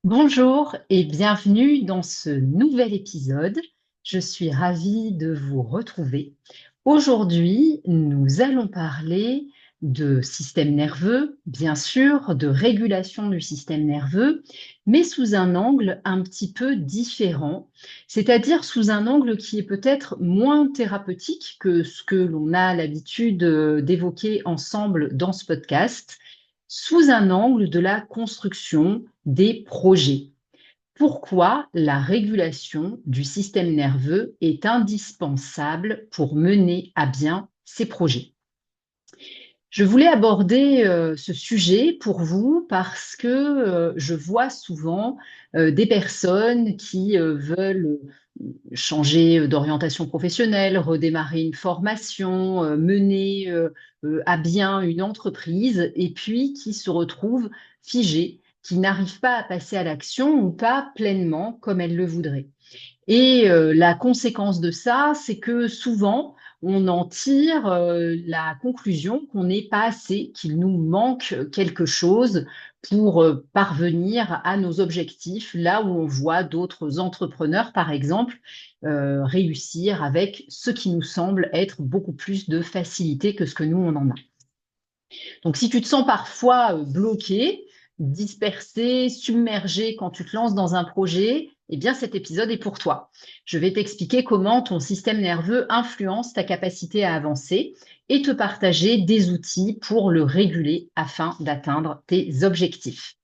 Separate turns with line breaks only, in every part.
Bonjour et bienvenue dans ce nouvel épisode. Je suis ravie de vous retrouver. Aujourd'hui, nous allons parler de système nerveux, bien sûr, de régulation du système nerveux, mais sous un angle un petit peu différent, c'est-à-dire sous un angle qui est peut-être moins thérapeutique que ce que l'on a l'habitude d'évoquer ensemble dans ce podcast, sous un angle de la construction des projets. Pourquoi la régulation du système nerveux est indispensable pour mener à bien ces projets? Je voulais aborder ce sujet pour vous parce que je vois souvent des personnes qui veulent changer d'orientation professionnelle, redémarrer une formation, mener à bien une entreprise et puis qui se retrouvent figées, qui n'arrivent pas à passer à l'action ou pas pleinement comme elles le voudraient. Et la conséquence de ça, c'est que souvent, on en tire la conclusion qu'on n'est pas assez, qu'il nous manque quelque chose pour parvenir à nos objectifs, là où on voit d'autres entrepreneurs, par exemple, réussir avec ce qui nous semble être beaucoup plus de facilité que ce que nous, on en a. Donc, si tu te sens parfois bloqué, dispersé, submergé quand tu te lances dans un projet, eh bien, cet épisode est pour toi. Je vais t'expliquer comment ton système nerveux influence ta capacité à avancer et te partager des outils pour le réguler afin d'atteindre tes objectifs.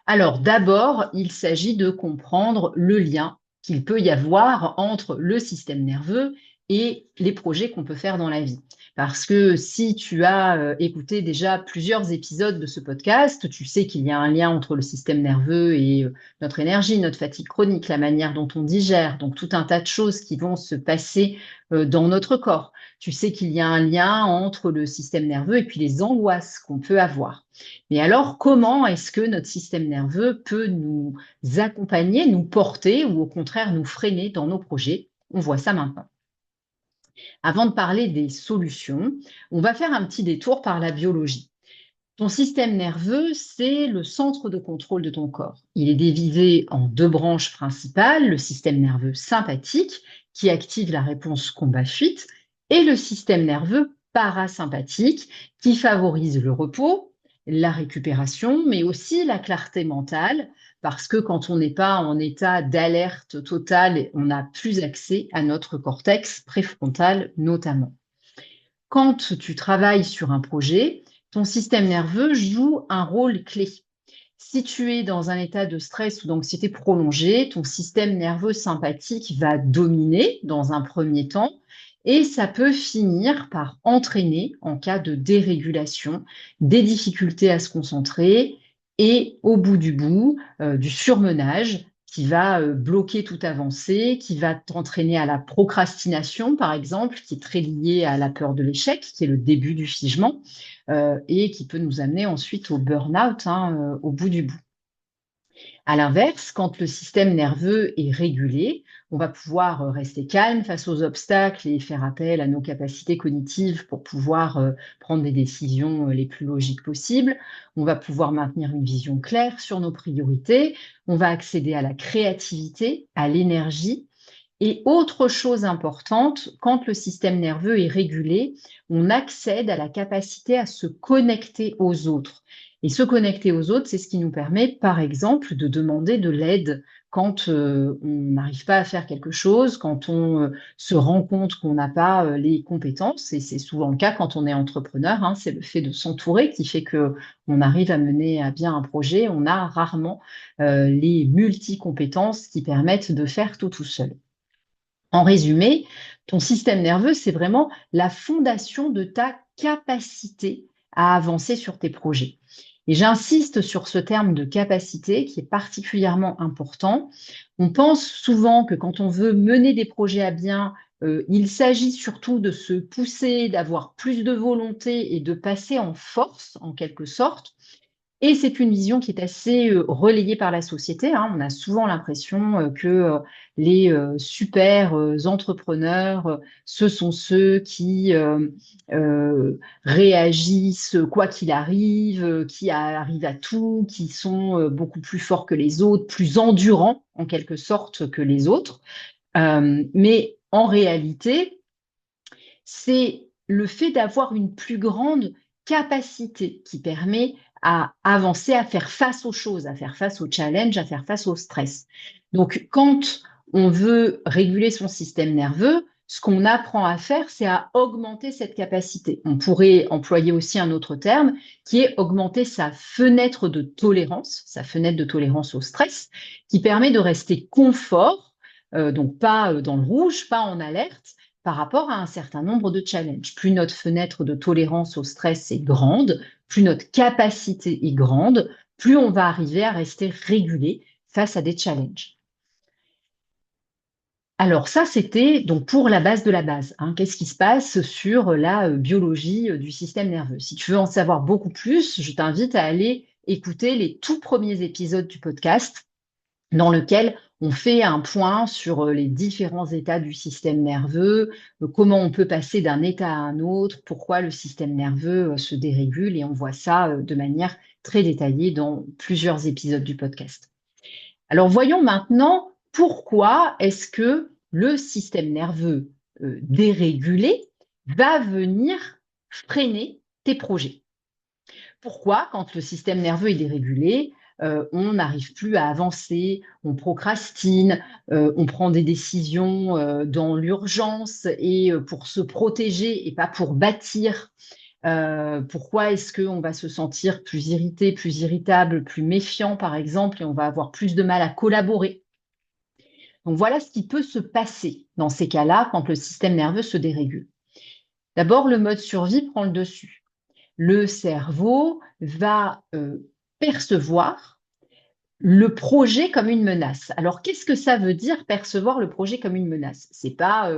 Alors, d'abord, il s'agit de comprendre le lien qu'il peut y avoir entre le système nerveux et les projets qu'on peut faire dans la vie. Parce que si tu as écouté déjà plusieurs épisodes de ce podcast, tu sais qu'il y a un lien entre le système nerveux et notre énergie, notre fatigue chronique, la manière dont on digère, donc tout un tas de choses qui vont se passer dans notre corps. Tu sais qu'il y a un lien entre le système nerveux et puis les angoisses qu'on peut avoir. Mais alors, comment est-ce que notre système nerveux peut nous accompagner, nous porter ou au contraire nous freiner dans nos projets? On voit ça maintenant. Avant de parler des solutions, on va faire un petit détour par la biologie. Ton système nerveux, c'est le centre de contrôle de ton corps. Il est divisé en deux branches principales, le système nerveux sympathique, qui active la réponse combat-fuite, et le système nerveux parasympathique, qui favorise le repos, la récupération, mais aussi la clarté mentale, parce que quand on n'est pas en état d'alerte totale, on n'a plus accès à notre cortex préfrontal notamment. Quand tu travailles sur un projet, ton système nerveux joue un rôle clé. Si tu es dans un état de stress ou d'anxiété prolongée, ton système nerveux sympathique va dominer dans un premier temps et ça peut finir par entraîner, en cas de dérégulation, des difficultés à se concentrer et au bout, du surmenage qui va bloquer toute avancée, qui va t'entraîner à la procrastination, par exemple, qui est très liée à la peur de l'échec, qui est le début du figement, et qui peut nous amener ensuite au burn-out, au bout du bout. À l'inverse, quand le système nerveux est régulé, on va pouvoir rester calme face aux obstacles et faire appel à nos capacités cognitives pour pouvoir prendre des décisions les plus logiques possibles. On va pouvoir maintenir une vision claire sur nos priorités. On va accéder à la créativité, à l'énergie. Et autre chose importante, quand le système nerveux est régulé, on accède à la capacité à se connecter aux autres. Et se connecter aux autres, c'est ce qui nous permet, par exemple, de demander de l'aide quand on n'arrive pas à faire quelque chose, quand on se rend compte qu'on n'a pas les compétences, et c'est souvent le cas quand on est entrepreneur, c'est le fait de s'entourer qui fait que on arrive à mener à bien un projet. On a rarement les multi-compétences qui permettent de faire tout seul. En résumé, ton système nerveux, c'est vraiment la fondation de ta capacité à avancer sur tes projets. Et j'insiste sur ce terme de capacité qui est particulièrement important. On pense souvent que quand on veut mener des projets à bien, il s'agit surtout de se pousser, d'avoir plus de volonté et de passer en force, en quelque sorte. Et c'est une vision qui est assez relayée par la société, hein. On a souvent l'impression que les super entrepreneurs, ce sont ceux qui réagissent quoi qu'il arrive, qui arrivent à tout, qui sont beaucoup plus forts que les autres, plus endurants en quelque sorte que les autres. Mais en réalité, c'est le fait d'avoir une plus grande capacité qui permet à avancer, à faire face aux choses, à faire face aux challenges, à faire face au stress. Donc, quand on veut réguler son système nerveux, ce qu'on apprend à faire, c'est à augmenter cette capacité. On pourrait employer aussi un autre terme qui est augmenter sa fenêtre de tolérance au stress, qui permet de rester confort, donc pas dans le rouge, pas en alerte, par rapport à un certain nombre de challenges. Plus notre fenêtre de tolérance au stress est grande, plus notre capacité est grande, plus on va arriver à rester régulé face à des challenges. Alors ça, c'était donc pour la base de la base, hein. Qu'est-ce qui se passe sur la biologie du système nerveux? Si tu veux en savoir beaucoup plus, je t'invite à aller écouter les tout premiers épisodes du podcast dans lequel on fait un point sur les différents états du système nerveux, comment on peut passer d'un état à un autre, pourquoi le système nerveux se dérégule, et on voit ça de manière très détaillée dans plusieurs épisodes du podcast. Alors voyons maintenant pourquoi est-ce que le système nerveux dérégulé va venir freiner tes projets. Pourquoi, quand le système nerveux est dérégulé, on n'arrive plus à avancer, on procrastine, on prend des décisions dans l'urgence et pour se protéger et pas pour bâtir. Pourquoi est-ce qu'on va se sentir plus irrité, plus irritable, plus méfiant, par exemple, et on va avoir plus de mal à collaborer? Donc voilà ce qui peut se passer dans ces cas-là quand le système nerveux se dérégule. D'abord, le mode survie prend le dessus. Le cerveau va percevoir le projet comme une menace. Alors, qu'est-ce que ça veut dire percevoir le projet comme une menace? C'est pas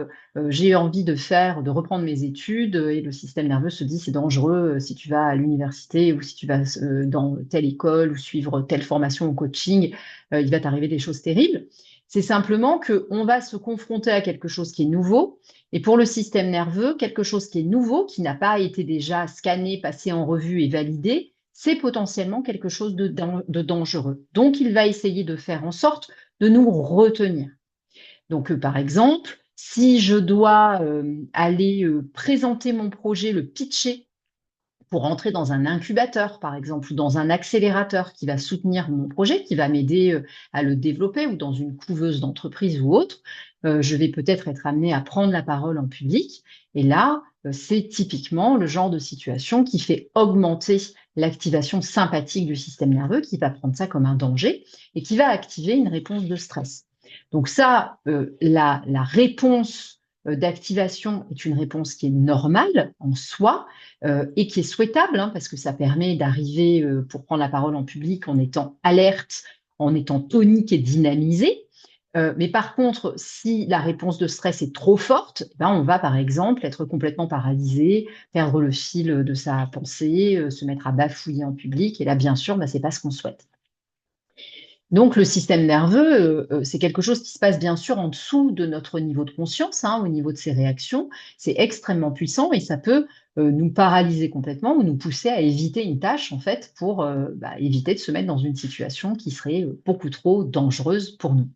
j'ai envie de reprendre mes études et le système nerveux se dit c'est dangereux si tu vas à l'université ou si tu vas dans telle école ou suivre telle formation ou coaching, il va t'arriver des choses terribles. C'est simplement qu'on va se confronter à quelque chose qui est nouveau. Et pour le système nerveux, quelque chose qui est nouveau, qui n'a pas été déjà scanné, passé en revue et validé, c'est potentiellement quelque chose de dangereux. Donc, il va essayer de faire en sorte de nous retenir. Donc, par exemple, si je dois aller présenter mon projet, le pitcher pour entrer dans un incubateur, par exemple, ou dans un accélérateur qui va soutenir mon projet, qui va m'aider à le développer, ou dans une couveuse d'entreprise ou autre, je vais peut-être être amenée à prendre la parole en public. Et là, c'est typiquement le genre de situation qui fait augmenter l'activation sympathique du système nerveux, qui va prendre ça comme un danger et qui va activer une réponse de stress. Donc ça, la réponse d'activation est une réponse qui est normale en soi et qui est souhaitable, hein, parce que ça permet d'arriver pour prendre la parole en public en étant alerte, en étant tonique et dynamisé. Mais par contre, si la réponse de stress est trop forte, ben on va par exemple être complètement paralysé, perdre le fil de sa pensée, se mettre à bafouiller en public. Et là, bien sûr, ben, ce n'est pas ce qu'on souhaite. Donc, le système nerveux, c'est quelque chose qui se passe bien sûr en dessous de notre niveau de conscience, hein, au niveau de ses réactions. C'est extrêmement puissant et ça peut nous paralyser complètement ou nous pousser à éviter une tâche, en fait, pour éviter de se mettre dans une situation qui serait beaucoup trop dangereuse pour nous.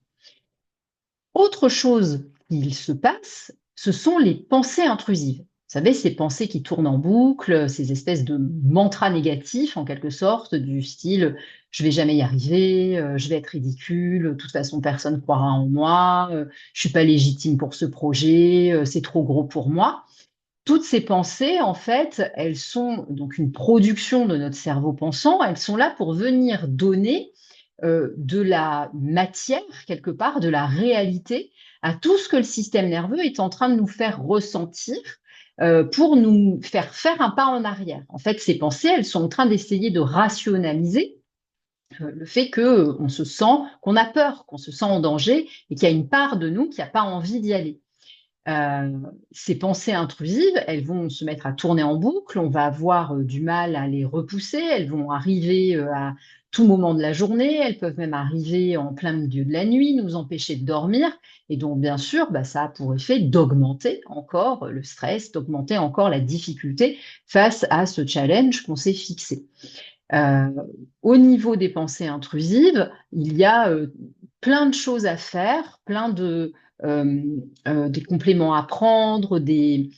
Autre chose qu'il se passe, ce sont les pensées intrusives. Vous savez, ces pensées qui tournent en boucle, ces espèces de mantras négatifs, en quelque sorte, du style « je vais jamais y arriver, je vais être ridicule, de toute façon, personne ne croira en moi, je suis pas légitime pour ce projet, c'est trop gros pour moi ». Toutes ces pensées, en fait, elles sont donc une production de notre cerveau pensant, elles sont là pour venir donner de la matière, quelque part, de la réalité à tout ce que le système nerveux est en train de nous faire ressentir pour nous faire un pas en arrière. En fait, ces pensées, elles sont en train d'essayer de rationaliser le fait qu'on se sent, qu'on a peur, qu'on se sent en danger et qu'il y a une part de nous qui n'a pas envie d'y aller. euh, ces pensées intrusives, elles vont se mettre à tourner en boucle, on va avoir du mal à les repousser, elles vont arriver à tout moment de la journée, elles peuvent même arriver en plein milieu de la nuit, nous empêcher de dormir, et donc bien sûr, bah, ça a pour effet d'augmenter encore le stress, d'augmenter encore la difficulté face à ce challenge qu'on s'est fixé. Euh, Au niveau des pensées intrusives, il y a plein de choses à faire, euh, des compléments à prendre, des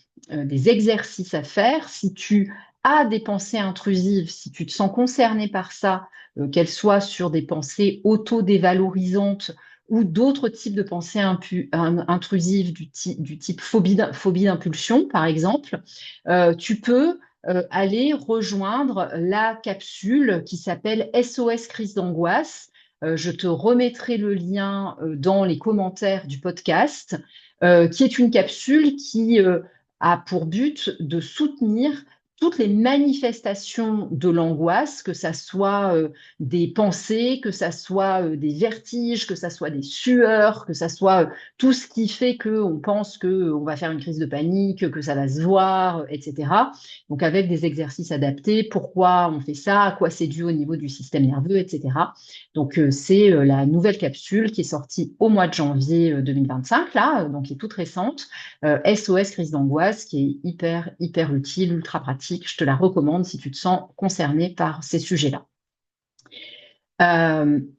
exercices à faire. Si tu as des pensées intrusives, si tu te sens concerné par ça, qu'elles soient sur des pensées auto-dévalorisantes ou d'autres types de pensées intrusives du type phobie d'impulsion, par exemple, tu peux aller rejoindre la capsule qui s'appelle SOS crise d'angoisse. Je te remettrai le lien dans les commentaires du podcast, qui est une capsule qui a pour but de soutenir toutes les manifestations de l'angoisse, que ça soit des pensées, que ça soit des vertiges, que ça soit des sueurs, que ça soit tout ce qui fait qu'on pense qu'on va faire une crise de panique, que ça va se voir, etc. Donc avec des exercices adaptés, pourquoi on fait ça, à quoi c'est dû au niveau du système nerveux, etc. Donc c'est la nouvelle capsule qui est sortie au mois de janvier 2025, là, donc qui est toute récente, SOS crise d'angoisse, qui est hyper utile, ultra pratique. Je te la recommande si tu te sens concerné par ces sujets-là.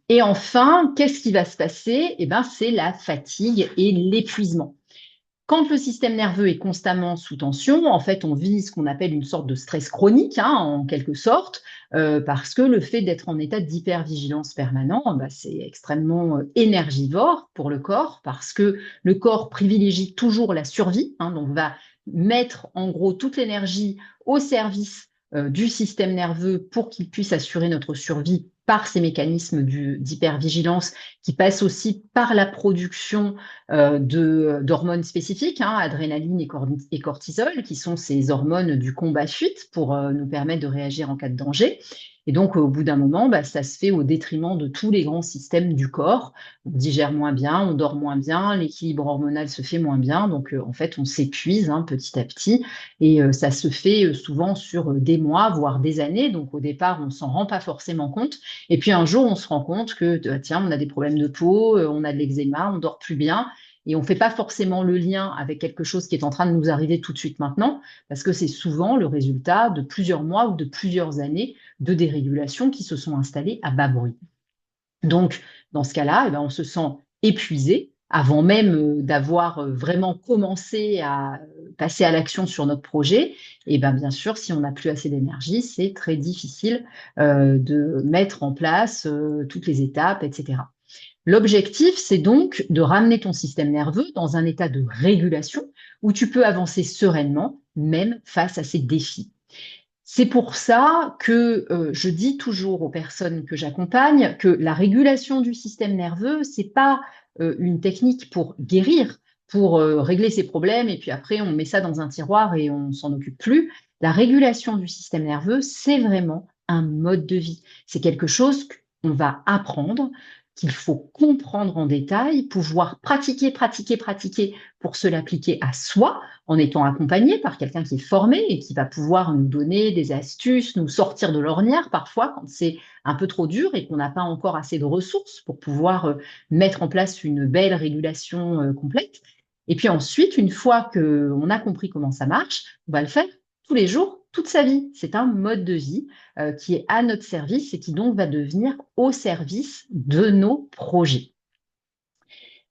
Et enfin, qu'est-ce qui va se passer? Eh ben, c'est la fatigue et l'épuisement. Quand le système nerveux est constamment sous tension, en fait, on vit ce qu'on appelle une sorte de stress chronique, hein, en quelque sorte, parce que le fait d'être en état d'hypervigilance permanent, bah, c'est extrêmement énergivore pour le corps, parce que le corps privilégie toujours la survie, hein, donc va mettre en gros toute l'énergie au service du système nerveux pour qu'il puisse assurer notre survie par ces mécanismes d'hypervigilance qui passent aussi par la production d'hormones spécifiques, hein, adrénaline et cortisol, qui sont ces hormones du combat-fuite pour nous permettre de réagir en cas de danger. Et donc, au bout d'un moment, bah, ça se fait au détriment de tous les grands systèmes du corps. On digère moins bien, on dort moins bien, l'équilibre hormonal se fait moins bien. Donc, en fait, on s'épuise hein, petit à petit. Et ça se fait souvent sur des mois, voire des années. Donc, au départ, on ne s'en rend pas forcément compte. Et puis, un jour, on se rend compte que, tiens, on a des problèmes de peau, on a de l'eczéma, on dort plus bien. Et on ne fait pas forcément le lien avec quelque chose qui est en train de nous arriver tout de suite maintenant, parce que c'est souvent le résultat de plusieurs mois ou de plusieurs années de dérégulation qui se sont installées à bas bruit. Donc, dans ce cas-là, eh ben, on se sent épuisé avant même d'avoir vraiment commencé à passer à l'action sur notre projet. Et ben, bien sûr, si on n'a plus assez d'énergie, c'est très difficile de mettre en place toutes les étapes, etc. L'objectif, c'est donc de ramener ton système nerveux dans un état de régulation où tu peux avancer sereinement, même face à ces défis. C'est pour ça que je dis toujours aux personnes que j'accompagne que la régulation du système nerveux, c'est pas une technique pour guérir, pour régler ses problèmes et puis après on met ça dans un tiroir et on s'en occupe plus. La régulation du système nerveux, c'est vraiment un mode de vie. C'est quelque chose qu'on va apprendre, qu'il faut comprendre en détail, pouvoir pratiquer pour se l'appliquer à soi en étant accompagné par quelqu'un qui est formé et qui va pouvoir nous donner des astuces, nous sortir de l'ornière parfois quand c'est un peu trop dur et qu'on n'a pas encore assez de ressources pour pouvoir mettre en place une belle régulation complète. Et puis ensuite, une fois qu'on a compris comment ça marche, on va le faire tous les jours, toute sa vie. C'est un mode de vie qui est à notre service et qui donc va devenir au service de nos projets.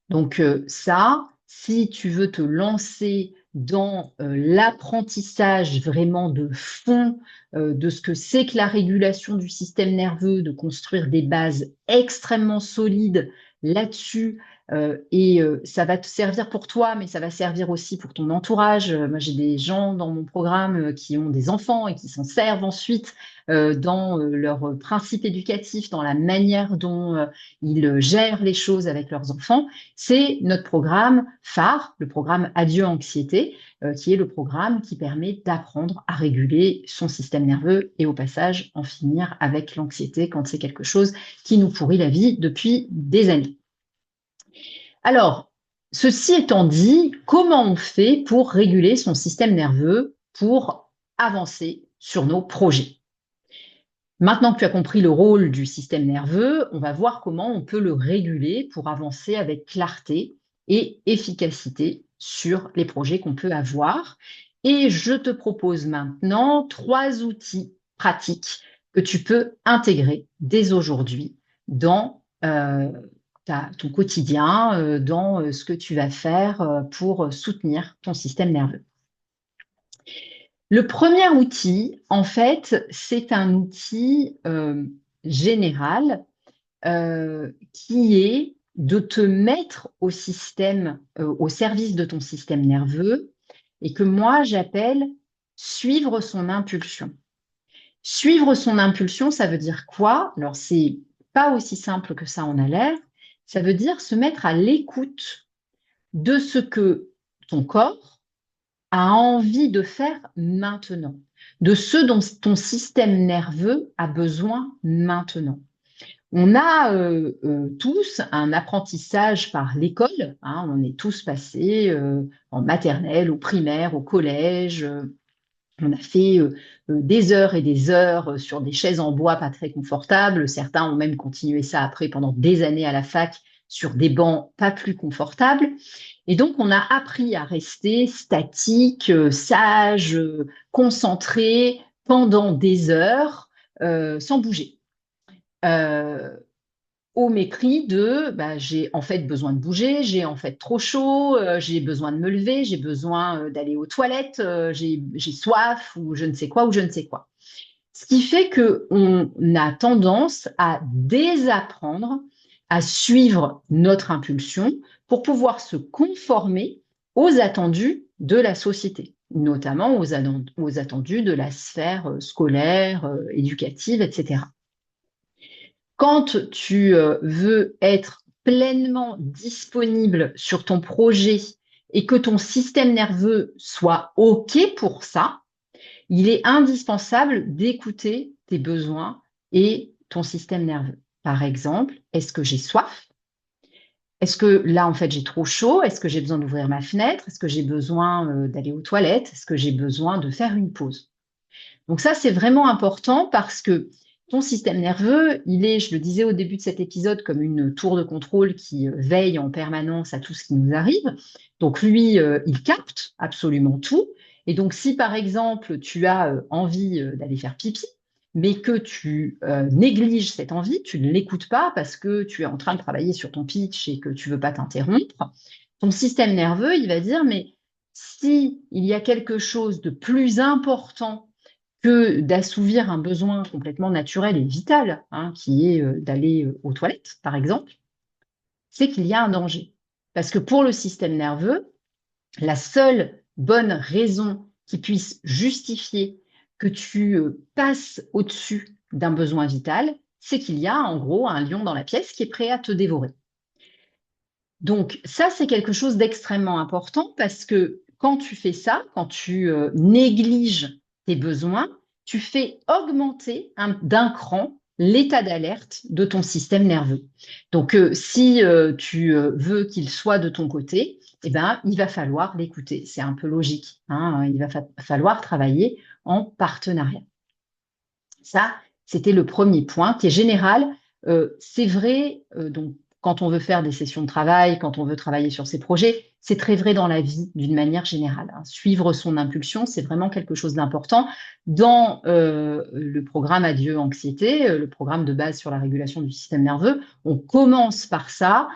Donc ça, si tu veux te lancer dans l'apprentissage vraiment de fond de ce que c'est que la régulation du système nerveux, de construire des bases extrêmement solides là-dessus, et ça va te servir pour toi, mais ça va servir aussi pour ton entourage. Moi, j'ai des gens dans mon programme qui ont des enfants et qui s'en servent ensuite dans leurs principes éducatifs, dans la manière dont ils gèrent les choses avec leurs enfants. C'est notre programme phare, le programme Adieu Anxiété, qui est le programme qui permet d'apprendre à réguler son système nerveux et au passage en finir avec l'anxiété quand c'est quelque chose qui nous pourrit la vie depuis des années. Alors, Ceci étant dit, comment on fait pour réguler son système nerveux pour avancer sur nos projets? Maintenant que tu as compris le rôle du système nerveux, on va voir comment on peut le réguler pour avancer avec clarté et efficacité sur les projets qu'on peut avoir. Et je te propose maintenant 3 outils pratiques que tu peux intégrer dès aujourd'hui dans ton quotidien, dans ce que tu vas faire pour soutenir ton système nerveux. Le premier outil, en fait, c'est un outil général qui est de te mettre au système, au service de ton système nerveux et que moi j'appelle suivre son impulsion. Suivre son impulsion, ça veut dire quoi? Alors, c'est pas aussi simple que ça en a l'air. Ça veut dire se mettre à l'écoute de ce que ton corps a envie de faire maintenant, de ce dont ton système nerveux a besoin maintenant. On a tous un apprentissage par l'école, hein, on est tous passés en maternelle, au primaire, au collège. On a fait des heures et des heures sur des chaises en bois pas très confortables. Certains ont même continué ça après pendant des années à la fac sur des bancs pas plus confortables. Et donc, on a appris à rester statique, sage, concentré pendant des heures sans bouger. Euh, Au mépris de j'ai en fait besoin de bouger, j'ai en fait trop chaud, j'ai besoin de me lever, j'ai besoin d'aller aux toilettes, j'ai soif ou je ne sais quoi ou je ne sais quoi. Ce qui fait qu'on a tendance à désapprendre à suivre notre impulsion pour pouvoir se conformer aux attendus de la société, notamment aux attendus de la sphère scolaire, éducative, etc. Quand tu veux être pleinement disponible sur ton projet et que ton système nerveux soit OK pour ça, il est indispensable d'écouter tes besoins et ton système nerveux. Par exemple, est-ce que j'ai soif? Est-ce que là, en fait, j'ai trop chaud? Est-ce que j'ai besoin d'ouvrir ma fenêtre? Est-ce que j'ai besoin d'aller aux toilettes? Est-ce que j'ai besoin de faire une pause? Donc ça, c'est vraiment important parce que ton système nerveux, il est, je le disais au début de cet épisode, comme une tour de contrôle qui veille en permanence à tout ce qui nous arrive. Donc lui, il capte absolument tout. Et donc si par exemple, tu as envie d'aller faire pipi, mais que tu négliges cette envie, tu ne l'écoutes pas parce que tu es en train de travailler sur ton pitch et que tu veux pas t'interrompre, ton système nerveux, il va dire, mais si il y a quelque chose de plus important que d'assouvir un besoin complètement naturel et vital, hein, qui est d'aller aux toilettes, par exemple, c'est qu'il y a un danger. Parce que pour le système nerveux, la seule bonne raison qui puisse justifier que tu passes au-dessus d'un besoin vital, c'est qu'il y a en gros un lion dans la pièce qui est prêt à te dévorer. Donc ça, c'est quelque chose d'extrêmement important parce que quand tu fais ça, quand tu négliges tes besoins, tu fais augmenter d'un cran l'état d'alerte de ton système nerveux. Donc si tu veux qu'il soit de ton côté, eh ben, il va falloir l'écouter. C'est un peu logique, hein, il va falloir travailler en partenariat. Ça, c'était le premier point qui est général. C'est vrai, donc, quand on veut faire des sessions de travail, quand on veut travailler sur ses projets, c'est très vrai dans la vie d'une manière générale, hein. Suivre son impulsion, c'est vraiment quelque chose d'important. Dans le programme Adieu Anxiété, le programme de base sur la régulation du système nerveux, on commence par ça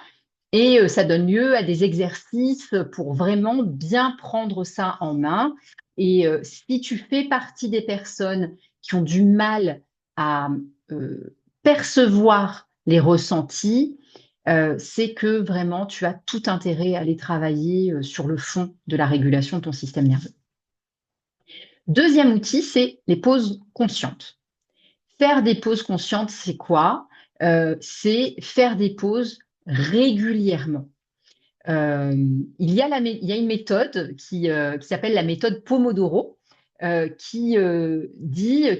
et ça donne lieu à des exercices pour vraiment bien prendre ça en main. Et si tu fais partie des personnes qui ont du mal à percevoir les ressentis, c'est que vraiment tu as tout intérêt à aller travailler sur le fond de la régulation de ton système nerveux. Deuxième outil, c'est les pauses conscientes. Faire des pauses conscientes, c'est quoi? C'est faire des pauses régulièrement. Il y a une méthode qui s'appelle la méthode Pomodoro, qui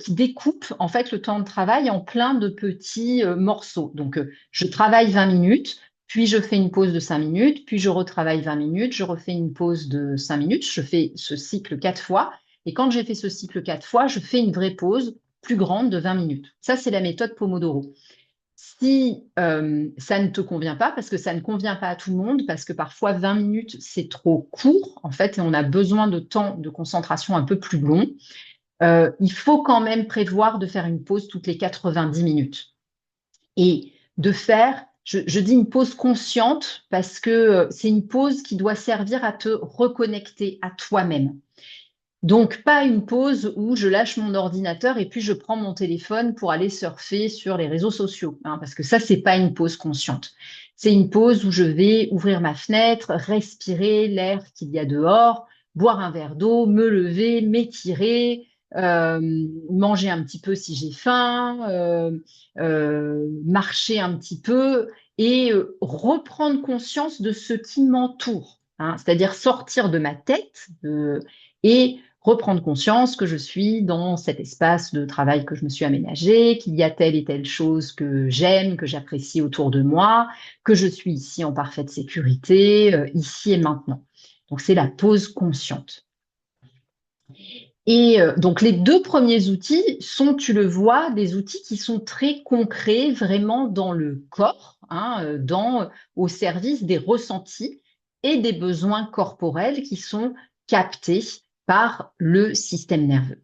découpe en fait le temps de travail en plein de petits morceaux. Donc, je travaille 20 minutes, puis je fais une pause de 5 minutes, puis je retravaille 20 minutes, je refais une pause de 5 minutes, je fais ce cycle 4 fois, et quand j'ai fait ce cycle 4 fois, je fais une vraie pause plus grande de 20 minutes. Ça, c'est la méthode Pomodoro. Si ça ne te convient pas, parce que ça ne convient pas à tout le monde, parce que parfois 20 minutes, c'est trop court, en fait, et on a besoin de temps de concentration un peu plus long, il faut quand même prévoir de faire une pause toutes les 90 minutes. Et de faire, je dis une pause consciente, parce que c'est une pause qui doit servir à te reconnecter à toi-même. Donc, pas une pause où je lâche mon ordinateur et puis je prends mon téléphone pour aller surfer sur les réseaux sociaux, hein, parce que ça, c'est pas une pause consciente. C'est une pause où je vais ouvrir ma fenêtre, respirer l'air qu'il y a dehors, boire un verre d'eau, me lever, m'étirer, manger un petit peu si j'ai faim, marcher un petit peu et reprendre conscience de ce qui m'entoure, hein, c'est-à-dire sortir de ma tête et reprendre conscience que je suis dans cet espace de travail que je me suis aménagé, qu'il y a telle et telle chose que j'aime, que j'apprécie autour de moi, que je suis ici en parfaite sécurité, ici et maintenant. Donc c'est la pause consciente. Et donc les deux premiers outils sont, tu le vois, des outils qui sont très concrets, vraiment dans le corps, hein, au service des ressentis et des besoins corporels qui sont captés par le système nerveux.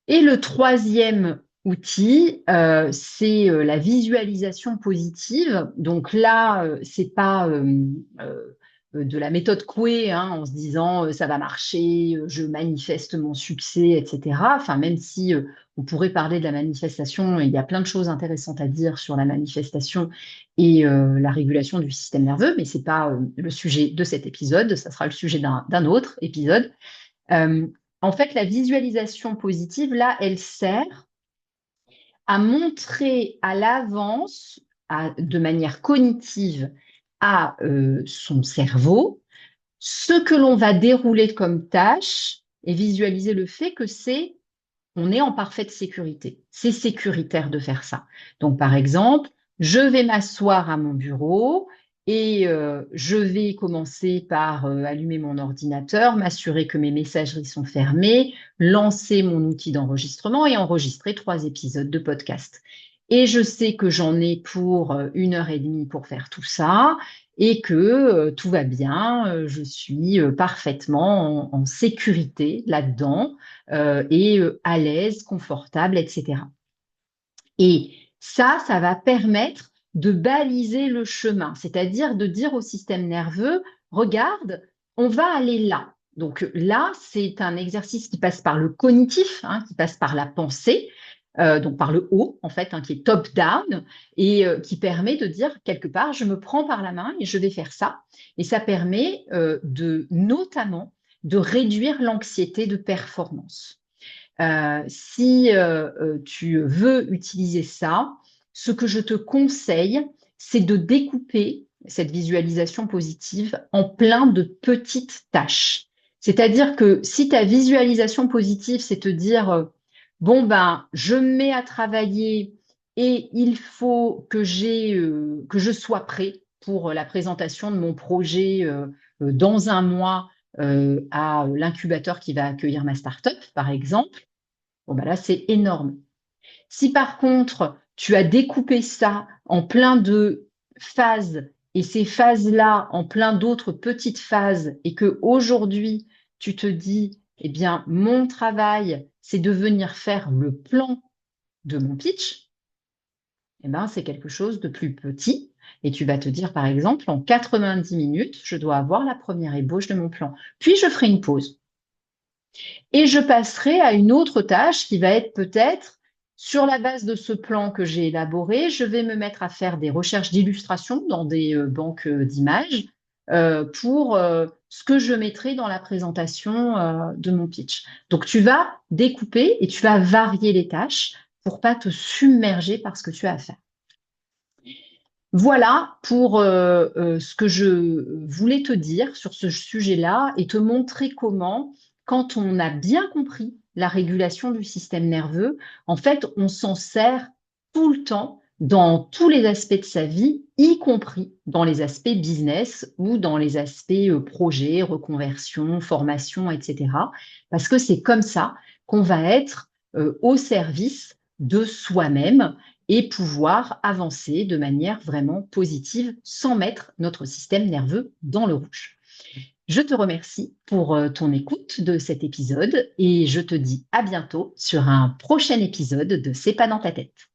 Et le troisième outil, c'est la visualisation positive. Donc là, c'est pas de la méthode Coué, hein, en se disant ça va marcher, je manifeste mon succès, etc. Enfin, même si on pourrait parler de la manifestation, il y a plein de choses intéressantes à dire sur la manifestation et la régulation du système nerveux, mais c'est pas le sujet de cet épisode, ça sera le sujet d'un autre épisode. En fait, la visualisation positive, là, elle sert à montrer à l'avance, de manière cognitive, à son cerveau, ce que l'on va dérouler comme tâche et visualiser le fait que on est en parfaite sécurité. C'est sécuritaire de faire ça. Donc, par exemple, je vais m'asseoir à mon bureau et je vais commencer par allumer mon ordinateur, m'assurer que mes messageries sont fermées, lancer mon outil d'enregistrement et enregistrer 3 épisodes de podcast. Et je sais que j'en ai pour 1 heure et demie pour faire tout ça et que tout va bien, je suis parfaitement en sécurité là-dedans et à l'aise, confortable, etc. Et ça va permettre de baliser le chemin, c'est-à-dire de dire au système nerveux, regarde, on va aller là. Donc là, c'est un exercice qui passe par le cognitif, hein, qui passe par la pensée, donc par le haut, en fait, hein, qui est top-down, et qui permet de dire, quelque part, je me prends par la main et je vais faire ça. Et ça permet notamment de réduire l'anxiété de performance. Si tu veux utiliser ça, ce que je te conseille, c'est de découper cette visualisation positive en plein de petites tâches. C'est-à-dire que si ta visualisation positive, c'est te dire, bon, ben, je me mets à travailler et il faut que je sois prêt pour la présentation de mon projet dans un mois à l'incubateur qui va accueillir ma start-up, par exemple. Bon, ben là, c'est énorme. Si par contre, tu as découpé ça en plein de phases et ces phases-là en plein d'autres petites phases et que aujourd'hui, tu te dis, eh bien, mon travail, c'est de venir faire le plan de mon pitch, eh ben, c'est quelque chose de plus petit. Et tu vas te dire, par exemple, en 90 minutes, je dois avoir la première ébauche de mon plan. Puis, je ferai une pause. Et je passerai à une autre tâche qui va être peut-être sur la base de ce plan que j'ai élaboré, je vais me mettre à faire des recherches d'illustrations dans des banques d'images pour ce que je mettrai dans la présentation de mon pitch. Donc, tu vas découper et tu vas varier les tâches pour pas te submerger par ce que tu as à faire. Voilà pour ce que je voulais te dire sur ce sujet-là et te montrer comment, quand on a bien compris la régulation du système nerveux, en fait, on s'en sert tout le temps dans tous les aspects de sa vie, y compris dans les aspects business ou dans les aspects projet, reconversion, formation, etc. Parce que c'est comme ça qu'on va être au service de soi-même et pouvoir avancer de manière vraiment positive sans mettre notre système nerveux dans le rouge. Je te remercie pour ton écoute de cet épisode et je te dis à bientôt sur un prochain épisode de C'est pas dans ta tête.